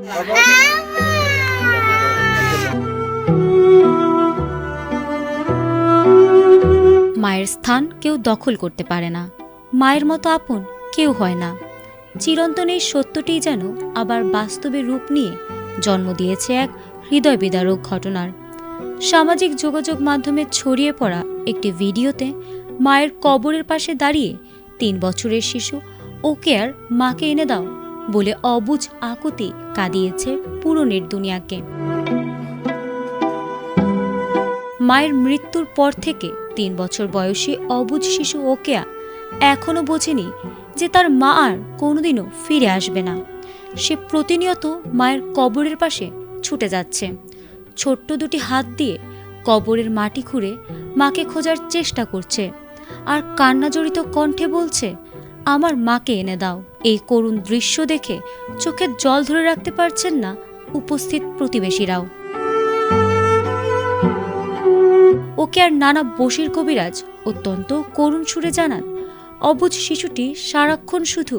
মায়ের স্থান কেউ দখল করতে পারে না, মায়ের মতো আপন কেউ হয় না। চিরন্তন এই সত্যটিই যেন আবার বাস্তবে রূপ নিয়ে জন্ম দিয়েছে এক হৃদয় বিদারক ঘটনার। সামাজিক যোগাযোগ মাধ্যমে ছড়িয়ে পড়া একটি ভিডিওতে মায়ের কবরের পাশে দাঁড়িয়ে ৩ বছরের শিশু ওকেয়ার মাকে এনে দাও বলে অবুঝ আকুতি কাঁদিয়েছে পুরো দুনিয়াকে। মায়ের মৃত্যুর পর থেকে ৩ বছর বয়সী অবুঝ শিশু ওকেয়া এখনো বোঝেনি যে তার মা আর কোনোদিনও ফিরে আসবে না। সে প্রতিনিয়ত মায়ের কবরের পাশে ছুটে যাচ্ছে, ছোট্ট দুটি হাত দিয়ে কবরের মাটি খুঁড়ে মাকে খোঁজার চেষ্টা করছে আর কান্নাজড়িত কণ্ঠে বলছে, আমার মাকে এনে দাও। এই করুণ দৃশ্য দেখে চোখে জল ধরে রাখতে পারছেন না উপস্থিত প্রতিবেশীরাও। ওকে আর নানা বশির কবিরাজ অত্যন্ত করুণ সুরে জানান, অবুঝ শিশুটি সারাক্ষণ শুধু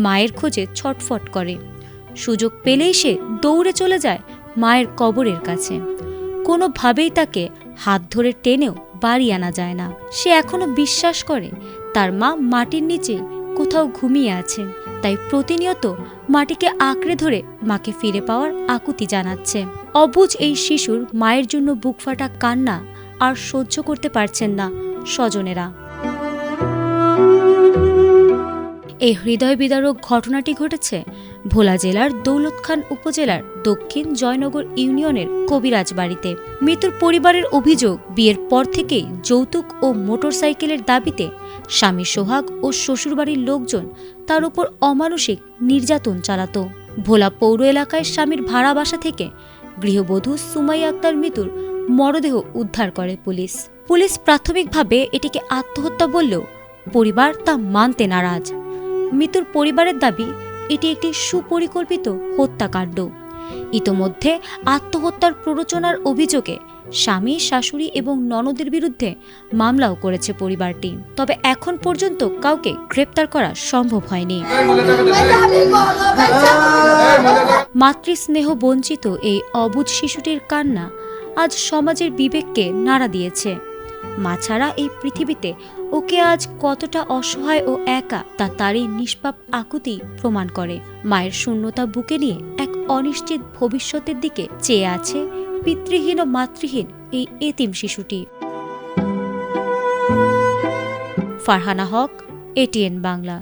মায়ের খোঁজে ছটফট করে। সুযোগ পেলেই সে দৌড়ে চলে যায় মায়ের কবরের কাছে। কোনোভাবেই তাকে হাত ধরে টেনেও বাড়ি আনা যায় না। সে এখনো বিশ্বাস করে তার মা মাটির নিচে কোথাও ঘুমিয়ে আছে, তাই প্রতিনিয়ত মাটিকে আঁকড়ে ধরে মাকে ফিরে পাওয়ার আকুতি জানাচ্ছে। অবুঝ এই শিশুর মায়ের জন্য বুকফাটা কান্না আর সহ্য করতে পারছেন না স্বজনেরা। এই হৃদয় বিদারক ঘটনাটি ঘটেছে ভোলা জেলার দৌলতখান উপজেলার দক্ষিণ জয়নগর ইউনিয়নের কবিরাজ বাড়িতে। মৃত্যুর পরিবারের অভিযোগ, বিয়ের পর থেকেই যৌতুক ও মোটরসাইকেলের দাবিতে স্বামী সোহাগ ও শ্বশুরবাড়ির লোকজন তার উপর অমানসিক নির্যাতন চালাত। ভোলা পৌর এলাকায় স্বামীর ভাড়া বাসা থেকে গৃহবধূ সুমাইয়া আক্তার মৃত্যুর মরদেহ উদ্ধার করে পুলিশ প্রাথমিকভাবে এটিকে আত্মহত্যা বললেও পরিবার তা মানতে নারাজ। মৃত্যুর পরিবারের দাবি এটি একটি সুপরিকল্পিত হত্যাকাণ্ড। ইতোমধ্যে আত্মহত্যার প্ররোচনার অভিযোগে স্বামী, শাশুড়ি এবং ননদের বিরুদ্ধে মামলাও করেছে পরিবারটি। তবে এখন পর্যন্ত কাউকে গ্রেপ্তার করা সম্ভব হয়নি। মাতৃস্নেহ বঞ্চিত এই অবুঝ শিশুটির কান্না আজ সমাজের বিবেককে নাড়া দিয়েছে। মা ছাড়া এই পৃথিবীতে ওকে আজ কতটা অসহায় ও একা তা তারই নিষ্পাপ আকুতি প্রমাণ করে। মায়ের শূন্যতা বুকে নিয়ে এক অনিশ্চিত ভবিষ্যতের দিকে চেয়ে আছে পিতৃহীন ও মাতৃহীন এই এতিম শিশুটি। ফারহানা হক, ATN বাংলা।